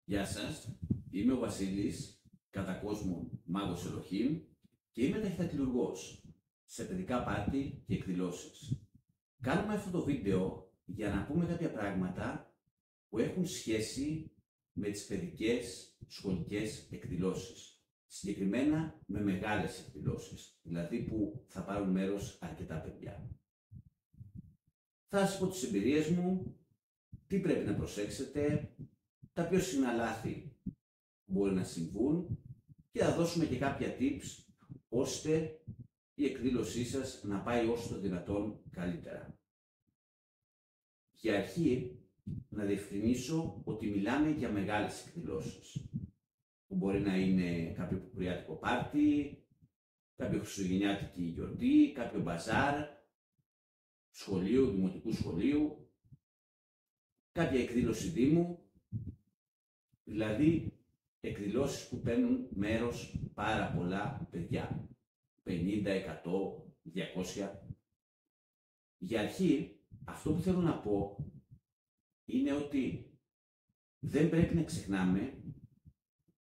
Γεια σας, είμαι ο Βασίλης, κατά κόσμον μάγος Ελοχήμ και είμαι ταχυδακτυλουργός σε παιδικά πάρτι και εκδηλώσεις. Κάνουμε αυτό το βίντεο για να πούμε κάποια πράγματα που έχουν σχέση με τις παιδικές σχολικές εκδηλώσεις. Συγκεκριμένα με μεγάλες εκδηλώσεις, δηλαδή που θα πάρουν μέρος αρκετά παιδιά. Θα σας πω τις εμπειρίες μου, τι πρέπει να προσέξετε, τα πιο συχνά λάθη που μπορεί να συμβούν και θα δώσουμε και κάποια tips ώστε η εκδήλωσή σας να πάει όσο το δυνατόν καλύτερα. Για αρχή, να διευκρινίσω ότι μιλάμε για μεγάλες εκδηλώσεις, που μπορεί να είναι κάποιο πουρπουριάτικο πάρτι, κάποιο χριστουγεννιάτικη γιορτή, κάποιο μπαζάρ, σχολείου, δημοτικού σχολείου, κάποια εκδήλωση δήμου, δηλαδή εκδηλώσεις που παίρνουν μέρος πάρα πολλά παιδιά, 50, 100, 200. Για αρχή, αυτό που θέλω να πω είναι ότι δεν πρέπει να ξεχνάμε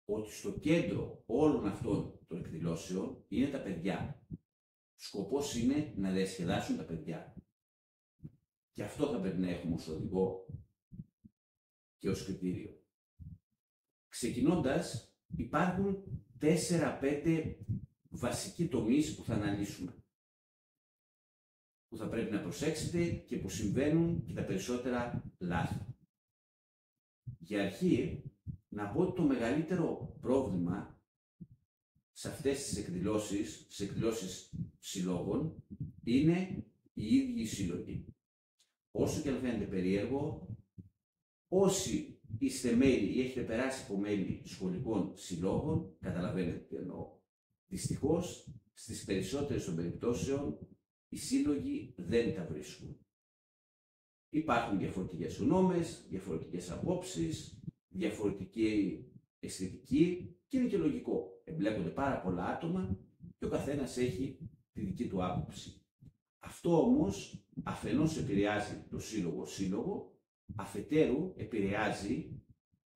ότι στο κέντρο όλων αυτών των εκδηλώσεων είναι τα παιδιά. Σκοπός είναι να διασκεδάσουν τα παιδιά. Και αυτό θα πρέπει να έχουμε ως οδηγό και ως κριτήριο. Ξεκινώντας, υπάρχουν 4-5 βασικοί τομείς που θα αναλύσουμε, που θα πρέπει να προσέξετε και που συμβαίνουν και τα περισσότερα λάθη. Για αρχή, να πω ότι το μεγαλύτερο πρόβλημα σε αυτές τις εκδηλώσεις, σε εκδηλώσεις συλλόγων, είναι οι ίδιοι οι σύλλογοι. Όσο και αν φαίνεται περίεργο, όσοι είστε μέλη ή έχετε περάσει από μέλη σχολικών συλλόγων, καταλαβαίνετε τι εννοώ. Δυστυχώς, στις περισσότερες των περιπτώσεων, οι σύλλογοι δεν τα βρίσκουν. Υπάρχουν διαφορετικές γνώμες, διαφορετικές απόψεις, διαφορετική αισθητική και είναι και λογικό. Εμπλέκονται πάρα πολλά άτομα και ο καθένας έχει τη δική του άποψη. Αυτό όμως αφενός επηρεάζει το σύλλογο, αφετέρου επηρεάζει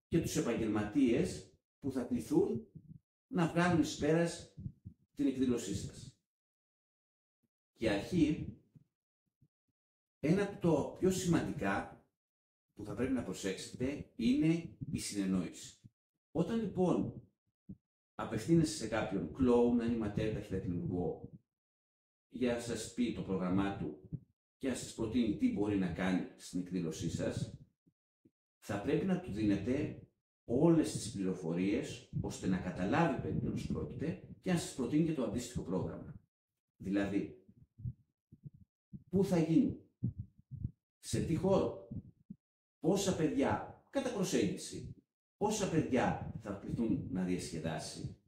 και τους επαγγελματίες που θα κληθούν να βγάλουν εις πέρας την εκδήλωσή σας. Για αρχή, ένα από το πιο σημαντικά που θα πρέπει να προσέξετε είναι η συνεννόηση. Όταν λοιπόν απευθύνεσαι σε κάποιον κλόουν, ανηματέρ, ταχυδακτυλουργό, για να σας πει το πρόγραμμά του και να σας προτείνει τι μπορεί να κάνει στην εκδήλωσή σας, θα πρέπει να του δίνετε όλες τις πληροφορίες ώστε να καταλάβει περί τίνος πρόκειται και να σας προτείνει και το αντίστοιχο πρόγραμμα. Δηλαδή, πού θα γίνει, σε τι χώρο, πόσα παιδιά, κατά προσέγγιση, πόσα παιδιά θα κληθούν να διασκεδάσει,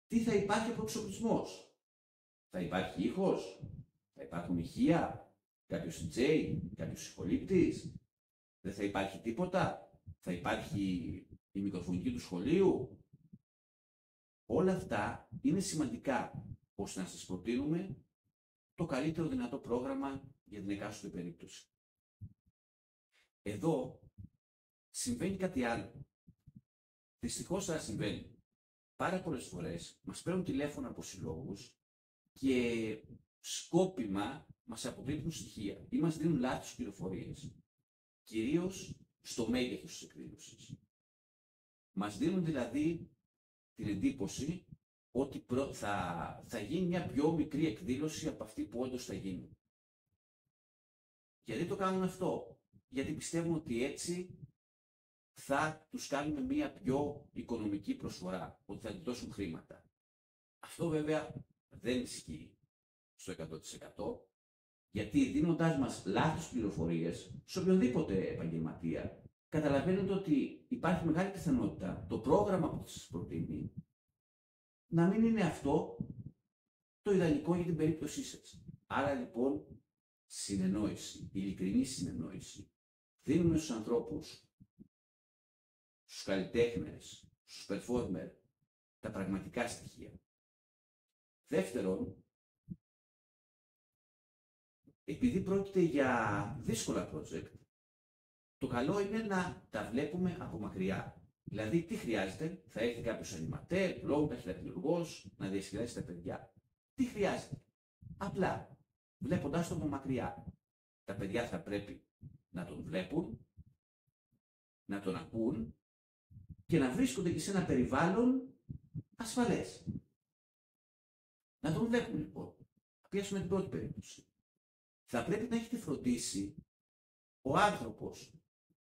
τι θα υπάρχει από εξοπλισμός, θα υπάρχει ήχος, θα υπάρχουν ηχεία, κάποιος DJ, κάποιος συγχολήπτης, δεν θα υπάρχει τίποτα, θα υπάρχει η μικροφωνική του σχολείου. Όλα αυτά είναι σημαντικά ώστε να σας προτείνουμε το καλύτερο δυνατό πρόγραμμα για την εκάστοτε περίπτωση. Εδώ συμβαίνει κάτι άλλο. Δυστυχώς θα συμβαίνει. Πάρα πολλές φορές μας παίρνουν τηλέφωνα από συλλόγους και σκόπιμα μας αποκρύπτουν στοιχεία ή μας δίνουν λάθος πληροφορίες, κυρίως στο μέγεθος της εκδήλωσης. Μας δίνουν δηλαδή την εντύπωση ότι θα γίνει μια πιο μικρή εκδήλωση από αυτή που όντως θα γίνει. Γιατί το κάνουν αυτό? Γιατί πιστεύουν ότι έτσι θα τους κάνουμε μια πιο οικονομική προσφορά, ότι θα τους δώσουν χρήματα. Αυτό βέβαια δεν ισχύει στο 100%, γιατί δίνοντάς μας λάθος πληροφορίες σε οποιονδήποτε επαγγελματία, καταλαβαίνετε ότι υπάρχει μεγάλη πιθανότητα το πρόγραμμα που σας προτείνει να μην είναι αυτό το ιδανικό για την περίπτωσή σας. Άρα λοιπόν, συνεννόηση, ειλικρινή συνεννόηση. Δίνουμε στους ανθρώπους, στους καλλιτέχνες, στους performer, τα πραγματικά στοιχεία. Δεύτερον, επειδή πρόκειται για δύσκολα project, Το καλό είναι να τα βλέπουμε από μακριά. Δηλαδή, τι χρειάζεται, θα έρθει κάποιος ανηματέρ, λόγω ταχυδακτυλουργός, να διασκεδάσει τα παιδιά. Τι χρειάζεται. Απλά, βλέποντάς το από μακριά, τα παιδιά θα πρέπει να τον βλέπουν, να τον ακούν και να βρίσκονται και σε ένα περιβάλλον ασφαλές. Να τον βλέπουν λοιπόν. Θα πιάσουμε την πρώτη περίπτωση. Θα πρέπει να έχετε φροντίσει ο άνθρωπος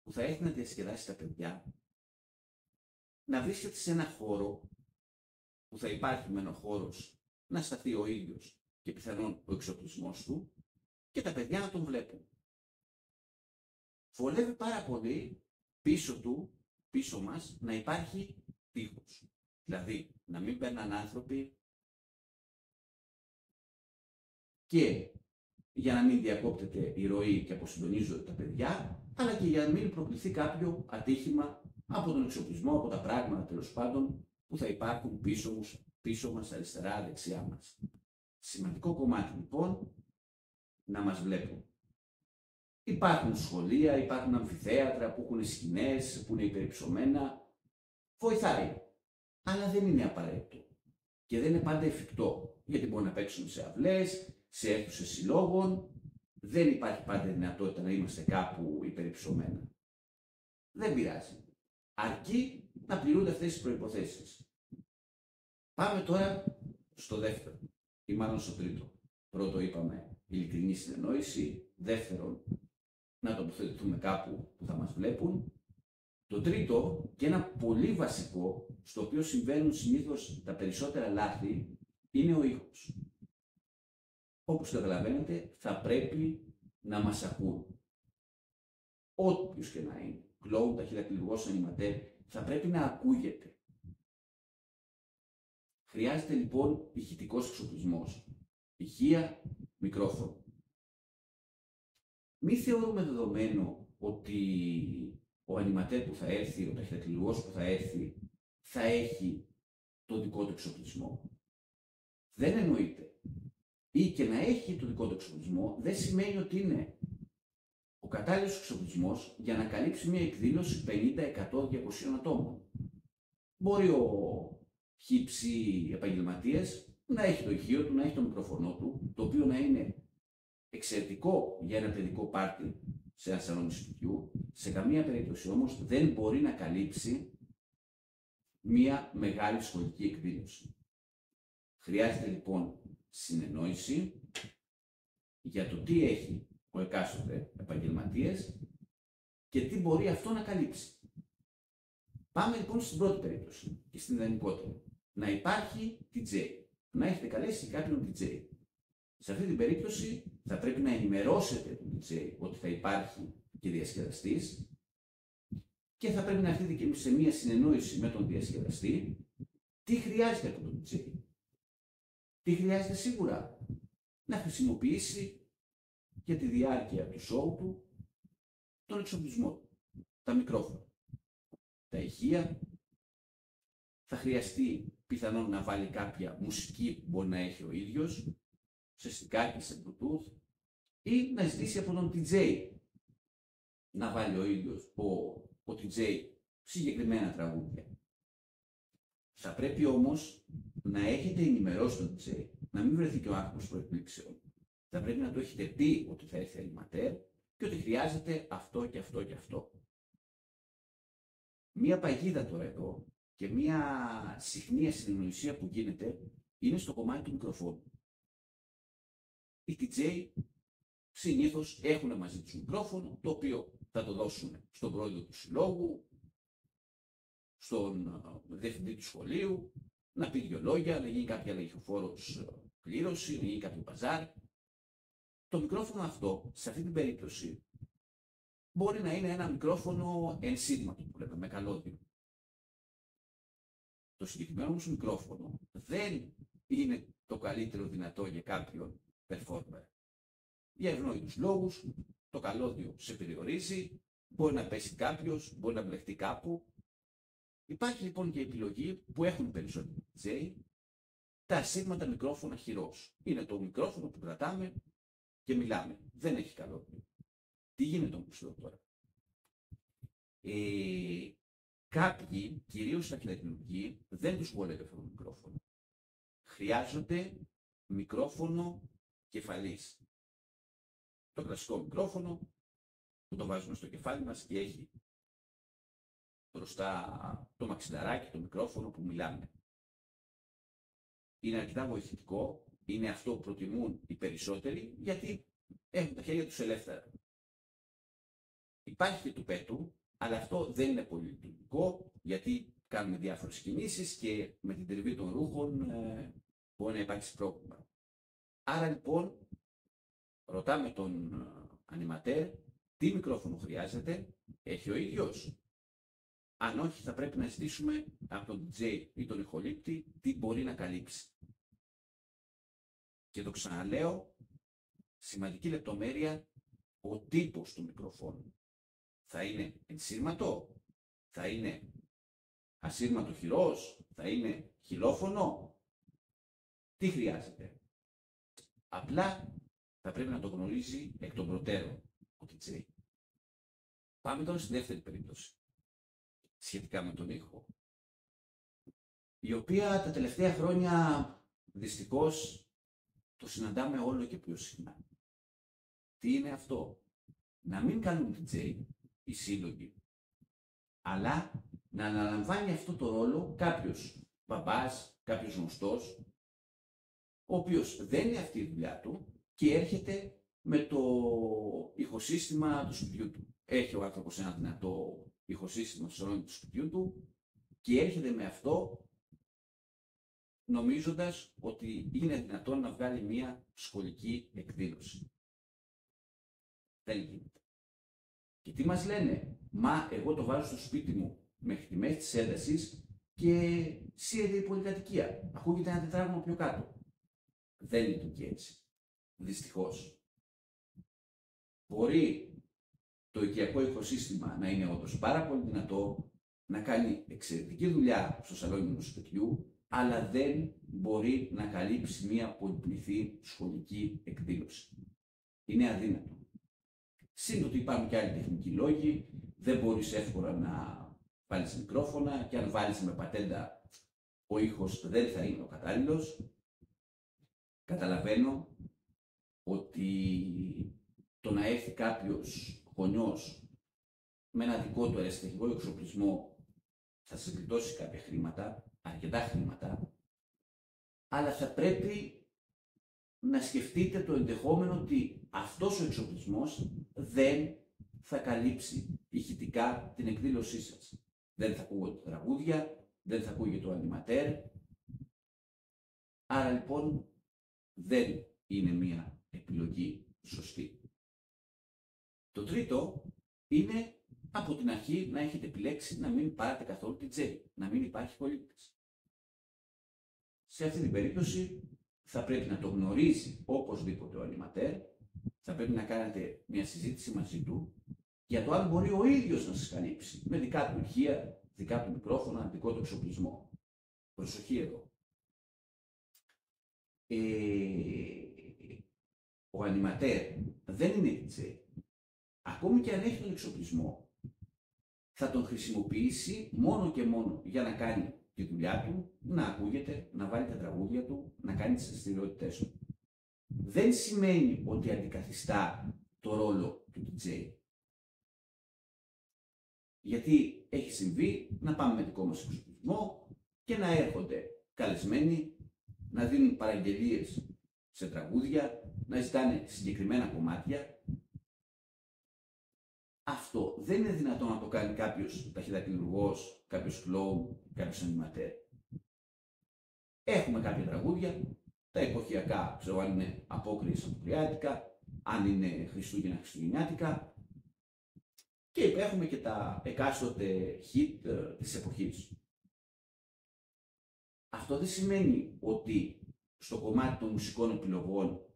που θα έρθει να διασκεδάσει τα παιδιά να βρίσκεται σε ένα χώρο που θα υπάρχει με ένα χώρος να σταθεί ο ίδιος και πιθανόν ο εξοπλισμός του και τα παιδιά να τον βλέπουν. Βολεύει πάρα πολύ πίσω μας να υπάρχει τείχος. Δηλαδή να μην παίρναν άνθρωποι και για να μην διακόπτεται η ροή και αποσυντονίζονται τα παιδιά, αλλά και για να μην προκληθεί κάποιο ατύχημα από τον εξοπλισμό, από τα πράγματα τέλος πάντων που θα υπάρχουν πίσω μας, αριστερά, δεξιά μας. Σημαντικό κομμάτι λοιπόν να μας βλέπουν. Υπάρχουν σχολεία, υπάρχουν αμφιθέατρα που έχουν σκηνές, που είναι υπερυψωμένα. Βοηθάει. Αλλά δεν είναι απαραίτητο. Και δεν είναι πάντα εφικτό. Γιατί μπορεί να παίξουν σε αυλές, σε αίθουσες συλλόγων. Δεν υπάρχει πάντα δυνατότητα να είμαστε κάπου υπερυψωμένα. Δεν πειράζει. Αρκεί να πληρούνται αυτές τις προϋποθέσεις. Πάμε τώρα στο δεύτερο, ή μάλλον στο τρίτο. Πρώτο είπαμε ειλικρινή συνεννόηση. Δεύτερον, να τοποθετηθούμε κάπου που θα μας βλέπουν. Το τρίτο, και ένα πολύ βασικό, στο οποίο συμβαίνουν συνήθως τα περισσότερα λάθη, είναι ο ήχος. Όπως καταλαβαίνετε, θα πρέπει να μας ακούν. Όποιος και να είναι, κλόουν, ταχυδακτυλουργός, ανηματέρ, θα πρέπει να ακούγεται. Χρειάζεται λοιπόν ηχητικός εξοπλισμός. Ηχεία, μικρόφωνο. Μη θεωρούμε δεδομένο ότι ο ανηματέρ που θα έρθει, ο ταχυδακτυλουργός που θα έρθει, θα έχει το δικό του εξοπλισμό. Δεν εννοείται. Ή και να έχει το δικό του εξοπλισμό, δεν σημαίνει ότι είναι ο κατάλληλος εξοπλισμός για να καλύψει μια εκδήλωση 50, 100, 200 ατόμων. Μπορεί ο χύψη επαγγελματίας να έχει το ηχείο του, να έχει το μικρόφωνο του, το οποίο να είναι εξαιρετικό για ένα παιδικό πάρτι σε ένα σαλόνι σπιτιού. Σε καμία περίπτωση όμως δεν μπορεί να καλύψει μια μεγάλη σχολική εκδήλωση. Χρειάζεται λοιπόν συνεννόηση για το τι έχει ο εκάστοτε επαγγελματίας και τι μπορεί αυτό να καλύψει. Πάμε λοιπόν στην πρώτη περίπτωση και στην ιδανικότερη. Να υπάρχει DJ. Να έχετε καλέσει κάποιον DJ. Σε αυτή την περίπτωση θα πρέπει να ενημερώσετε τον DJ ότι θα υπάρχει και διασκεδαστής και θα πρέπει να έρθετε και σε μία συνεννόηση με τον διασκεδαστή τι χρειάζεται από τον DJ. Τι χρειάζεται σίγουρα να χρησιμοποιήσει για τη διάρκεια του show του τον εξοπλισμό του, τα μικρόφωνα, τα ηχεία. Θα χρειαστεί πιθανόν να βάλει κάποια μουσική που μπορεί να έχει ο ίδιος, σε στικάκι, σε Bluetooth, ή να ζητήσει από τον DJ να βάλει ο ίδιος ο DJ συγκεκριμένα τραγούδια. Θα πρέπει όμως να έχετε ενημερώσει τον DJ, να μην βρεθεί και ο άνθρωπος προεκπλήξεων. Θα πρέπει να του έχετε πει ότι θα έρθει ανηματέρ και ότι χρειάζεται αυτό και αυτό και αυτό. Μία παγίδα τώρα εδώ και μία συχνή ασυνεννοησία που γίνεται είναι στο κομμάτι του μικροφόνου. Οι DJ συνήθως έχουν μαζί τους μικρόφωνο, το οποίο θα το δώσουν στον πρόεδρο του συλλόγου, στον διευθυντή του σχολείου, να πει δύο λόγια, να γίνει κάποια λογιοφόρος κλήρωση, να γίνει κάποιο μπαζάρ. Το μικρόφωνο αυτό, σε αυτή την περίπτωση, μπορεί να είναι ένα μικρόφωνο ενσύρματο που λέμε, με καλώδιο. Το συγκεκριμένο όμως μικρόφωνο δεν είναι το καλύτερο δυνατό για κάποιον performer. Για ευνόητους λόγους, το καλώδιο σε περιορίζει, μπορεί να πέσει κάποιος, μπορεί να μπλεχτεί κάπου. Υπάρχει λοιπόν και η επιλογή που έχουν περισσότεροι DJ, τα ασύρματα μικρόφωνα χειρός. Είναι το μικρόφωνο που κρατάμε και μιλάμε. Δεν έχει καλώδιο. Τι γίνεται όμως εδώ τώρα? Κάποιοι, κυρίως αρχιτεκτονικοί, δεν τους βολεύει αυτό το μικρόφωνο. Χρειάζονται μικρόφωνο κεφαλής. Το κλασικό μικρόφωνο που το βάζουμε στο κεφάλι μας και έχει μπροστά το μαξιλαράκι, το μικρόφωνο που μιλάμε. Είναι αρκετά βοηθητικό, είναι αυτό που προτιμούν οι περισσότεροι, γιατί έχουν τα χέρια τους ελεύθερα. Υπάρχει και του πέτου, αλλά αυτό δεν είναι πολύ λειτουργικό, γιατί κάνουμε διάφορες κινήσεις και με την τριβή των ρούχων μπορεί να υπάρξει πρόβλημα. Άρα λοιπόν, ρωτάμε τον ανιματέρ τι μικρόφωνο χρειάζεται, έχει ο ίδιος. Αν όχι, θα πρέπει να ζητήσουμε από τον DJ ή τον ηχολήπτη τι μπορεί να καλύψει. Και το ξαναλέω, σημαντική λεπτομέρεια, ο τύπος του μικροφόνου. Θα είναι ενσύρματο, θα είναι ασύρματο χειρός, θα είναι χυλόφωνο. Τι χρειάζεται. Απλά θα πρέπει να το γνωρίζει εκ των προτέρων ο DJ. Πάμε τώρα στη δεύτερη περίπτωση, σχετικά με τον ήχο, η οποία τα τελευταία χρόνια δυστυχώς το συναντάμε όλο και πιο συχνά. Τι είναι αυτό? Να μην κάνουν DJ οι σύλλογοι, αλλά να αναλαμβάνει αυτό το ρόλο κάποιος μπαμπάς, κάποιος γνωστός, ο οποίος δεν είναι αυτή η δουλειά του και έρχεται με το ηχοσύστημα του σπιτιού του. Έχει ο άνθρωπος ένα δυνατό ηχοσύστημα στο σαλόνι του σπιτιού του και έρχεται με αυτό νομίζοντας ότι είναι δυνατόν να βγάλει μια σχολική εκδήλωση. Δεν γίνεται. Και τι μας λένε? Μα εγώ το βάζω στο σπίτι μου μέχρι τη μέση της έντασης και σύρεται η πολυκατοικία. Ακούγεται ένα τετράγωνο πιο κάτω. Δεν λειτουργεί έτσι. Δυστυχώς. Μπορεί το οικιακό ηχοσύστημα να είναι όντως πάρα πολύ δυνατό, να κάνει εξαιρετική δουλειά στο σαλόνι του σπιτιού, αλλά δεν μπορεί να καλύψει μια πολυπληθή σχολική εκδήλωση. Είναι αδύνατο. Συν ότι υπάρχουν και άλλοι τεχνικοί λόγοι, δεν μπορείς εύκολα να βάλεις μικρόφωνα και αν βάλεις με πατέντα ο ήχος δεν θα είναι ο κατάλληλος. Καταλαβαίνω ότι το να έρθει κάποιος γονιός με ένα δικό του αισθητικό εξοπλισμό θα σας γλιτώσει κάποια χρήματα, αρκετά χρήματα, αλλά θα πρέπει να σκεφτείτε το ενδεχόμενο ότι αυτός ο εξοπλισμός δεν θα καλύψει ηχητικά την εκδήλωσή σας. Δεν θα ακούγονται τραγούδια, δεν θα ακούγεται το ανιματέρ. Άρα λοιπόν δεν είναι μια επιλογή σωστή. Το τρίτο είναι από την αρχή να έχετε επιλέξει να μην πάρετε καθόλου DJ, να μην υπάρχει πολίτης. Σε αυτή την περίπτωση θα πρέπει να το γνωρίζει οπωσδήποτε ο ανιματέρ, θα πρέπει να κάνετε μια συζήτηση μαζί του για το αν μπορεί ο ίδιος να σας καλύψει με δικά του ηχεία, δικά του μικρόφωνα, δικό του εξοπλισμό. Προσοχή εδώ. Ο ανιματέρ δεν είναι DJ. Ακόμη και αν έχει τον εξοπλισμό, θα τον χρησιμοποιήσει μόνο και μόνο για να κάνει τη δουλειά του, να ακούγεται, να βάλει τα τραγούδια του, να κάνει τις δραστηριότητές του. Δεν σημαίνει ότι αντικαθιστά το ρόλο του DJ. Γιατί έχει συμβεί να πάμε με δικό μας εξοπλισμό και να έρχονται καλεσμένοι, να δίνουν παραγγελίες σε τραγούδια, να ζητάνε συγκεκριμένα κομμάτια. Αυτό δεν είναι δυνατόν να το κάνει κάποιος ταχυδακτηλουργός, κάποιος κλόουν, κάποιος ανιματέρ. Έχουμε κάποια τραγούδια, τα εποχιακά, ξέρω αν είναι απόκριες αποκριάτικα, αν είναι Χριστούγεννα χριστουγεννιάτικα και έχουμε και τα εκάστοτε hit της εποχής. Αυτό δεν σημαίνει ότι στο κομμάτι των μουσικών επιλογών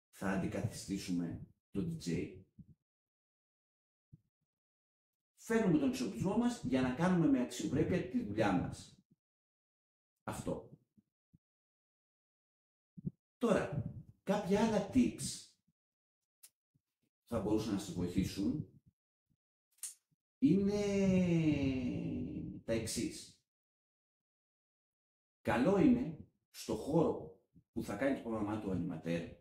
θα αντικαθιστήσουμε το DJ. Φέρνουμε τον εξοπλισμό μας για να κάνουμε με αξιοπρέπεια τη δουλειά μας. Αυτό. Τώρα, κάποια άλλα tips θα μπορούσαν να σας βοηθήσουν είναι τα εξής. Καλό είναι στο χώρο που θα κάνει το πρόγραμμά του animateur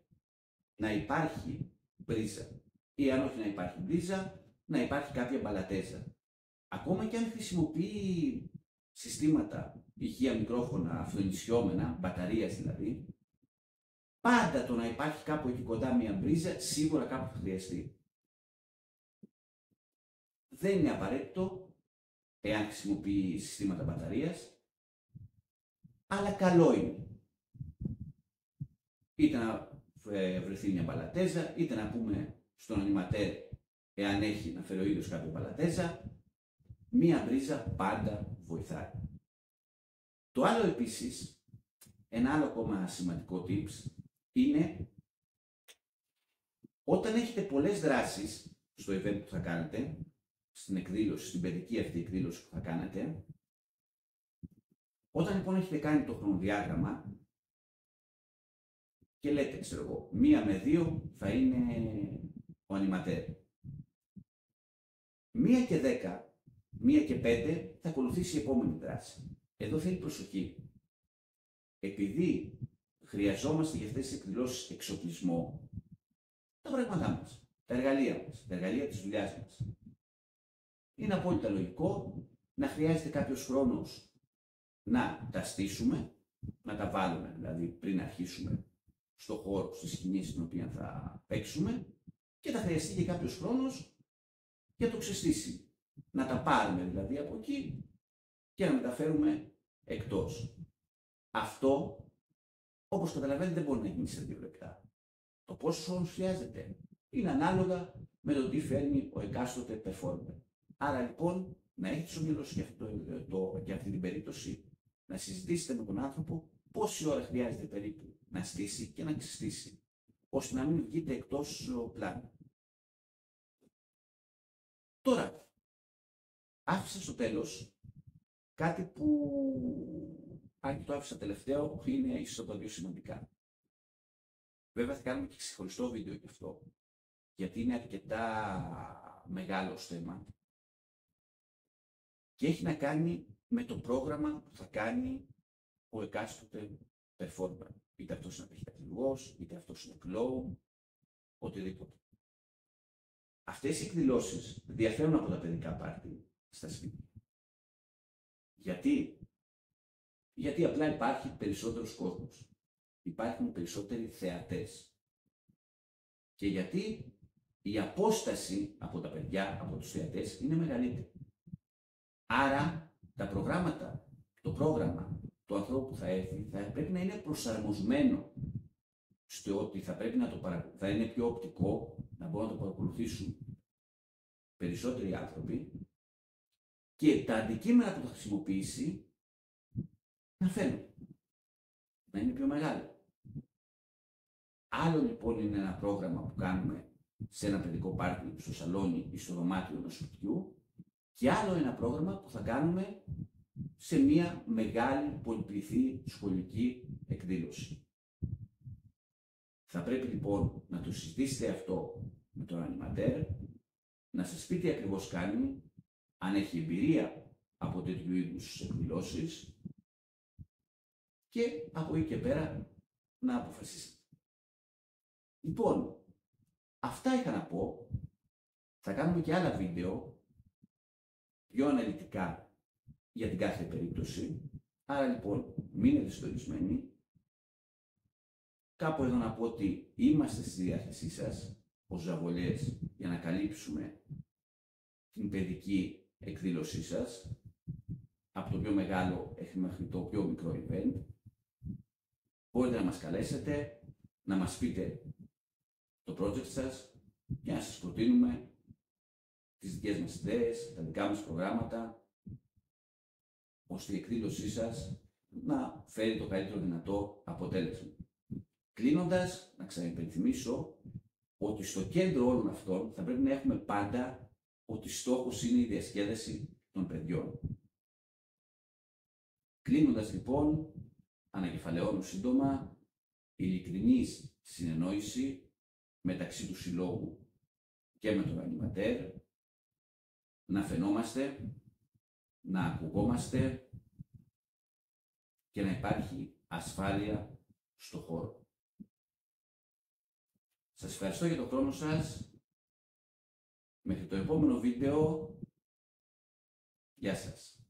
να υπάρχει μπρίζα ή αν όχι να υπάρχει μπρίζα, να υπάρχει κάποια μπαλατέζα. Ακόμα και αν χρησιμοποιεί συστήματα, ηχεία μικρόφωνα, αυτοενισιόμενα, μπαταρίας δηλαδή, πάντα το να υπάρχει κάπου εκεί κοντά μια μπρίζα, σίγουρα κάπου θα χρειαστεί. Δεν είναι απαραίτητο, εάν χρησιμοποιεί συστήματα μπαταρίας, αλλά καλό είναι. Είτε να βρεθεί μια μπαλατέζα, είτε να πούμε στον animateur, εάν έχει να φέρει ο ίδιος κάποια μπαλατέζα, μία μπρίζα πάντα βοηθάει. Το άλλο επίσης, ένα άλλο ακόμα σημαντικό tips, είναι όταν έχετε πολλές δράσεις στο event που θα κάνετε, στην εκδήλωση, στην παιδική αυτή εκδήλωση που θα κάνετε, όταν λοιπόν έχετε κάνει το χρονοδιάγραμμα και λέτε, ξέρω εγώ, 1 με 2 θα είναι ο animateur. 1 και 10, 1 και 5 θα ακολουθήσει η επόμενη δράση. Εδώ θέλει προσοχή. Επειδή χρειαζόμαστε για αυτές τις εκδηλώσεις εξοπλισμό, τα πράγματά μας, τα εργαλεία μας, τα εργαλεία της δουλειάς μας. Είναι απόλυτα λογικό να χρειάζεται κάποιος χρόνος να τα στήσουμε, να τα βάλουμε δηλαδή πριν αρχίσουμε στο χώρο, στη σκηνή στην οποία θα παίξουμε και θα χρειαστεί και κάποιος χρόνος για το ξεστήσιμο. Να τα πάρουμε δηλαδή από εκεί και να μεταφέρουμε εκτός. Αυτό, όπως καταλαβαίνετε, δεν μπορεί να γίνει σε 2 λεπτά. Το πόσο χρόνο χρειάζεται είναι ανάλογα με το τι φέρνει ο εκάστοτε performer. Άρα λοιπόν, να έχετε στο μυαλό σας για αυτή την περίπτωση, να συζητήσετε με τον άνθρωπο πόση ώρα χρειάζεται περίπου να στήσει και να ξεστήσει, ώστε να μην βγείτε εκτός πλάνου. Τώρα, άφησα στο τέλος κάτι που, αν το άφησα τελευταίο, είναι ίσως από τα 2 σημαντικά. Βέβαια θα κάνουμε και ξεχωριστό βίντεο γι' αυτό, γιατί είναι αρκετά μεγάλο θέμα και έχει να κάνει με το πρόγραμμα που θα κάνει ο εκάστοτε performer. Είτε αυτός είναι παιχτακυλουργός, είτε αυτός είναι κλόουν, οτιδήποτε. Αυτές οι εκδηλώσεις διαφέρουν από τα παιδικά πάρτι στα σπίτια. Γιατί απλά υπάρχει περισσότερος κόσμος. Υπάρχουν περισσότεροι θεατές. Και γιατί η απόσταση από τα παιδιά, από τους θεατές, είναι μεγαλύτερη. Άρα το πρόγραμμα του ανθρώπου που θα έρθει θα πρέπει να είναι προσαρμοσμένο στο ότι θα είναι πιο οπτικό, να μπορούν να το παρακολουθήσουν περισσότεροι άνθρωποι και τα αντικείμενα που θα χρησιμοποιήσει να φαίνουν, να είναι πιο μεγάλο. Άλλο λοιπόν είναι ένα πρόγραμμα που κάνουμε σε ένα παιδικό πάρτι, στο σαλόνι ή στο δωμάτιο ενός σπιτιού και άλλο ένα πρόγραμμα που θα κάνουμε σε μια μεγάλη πολυπληθή σχολική εκδήλωση. Θα πρέπει λοιπόν να το συζητήσετε αυτό με τον animateur, να σας πει τι ακριβώς κάνει, αν έχει εμπειρία από τέτοιου είδους εκδηλώσεις και από εκεί και πέρα να αποφασίσετε. Λοιπόν, αυτά είχα να πω. Θα κάνουμε και άλλα βίντεο πιο αναλυτικά για την κάθε περίπτωση. Άρα λοιπόν, μείνετε συντονισμένοι. Κάπου εδώ να πω ότι είμαστε στη διάθεσή σας ως Ζαβολιές για να καλύψουμε την παιδική εκδήλωσή σας από το πιο μεγάλο μέχρι το πιο μικρό event. Μπορείτε να μας καλέσετε, να μας πείτε το project σας και να σας προτείνουμε τις δικές μας ιδέες, τα δικά μας προγράμματα, ώστε η εκδήλωσή σας να φέρει το καλύτερο δυνατό αποτέλεσμα. Κλείνοντας, να ξαναυπενθυμίσω ότι στο κέντρο όλων αυτών θα πρέπει να έχουμε πάντα ότι στόχος είναι η διασκέδαση των παιδιών. Κλείνοντας λοιπόν, ανακεφαλαιώνω σύντομα, ειλικρινής συνεννόηση μεταξύ του συλλόγου και με τον animateur, να φαινόμαστε, να ακουγόμαστε και να υπάρχει ασφάλεια στο χώρο. Σας ευχαριστώ για τον χρόνο σας. Μέχρι το επόμενο βίντεο. Γεια σας.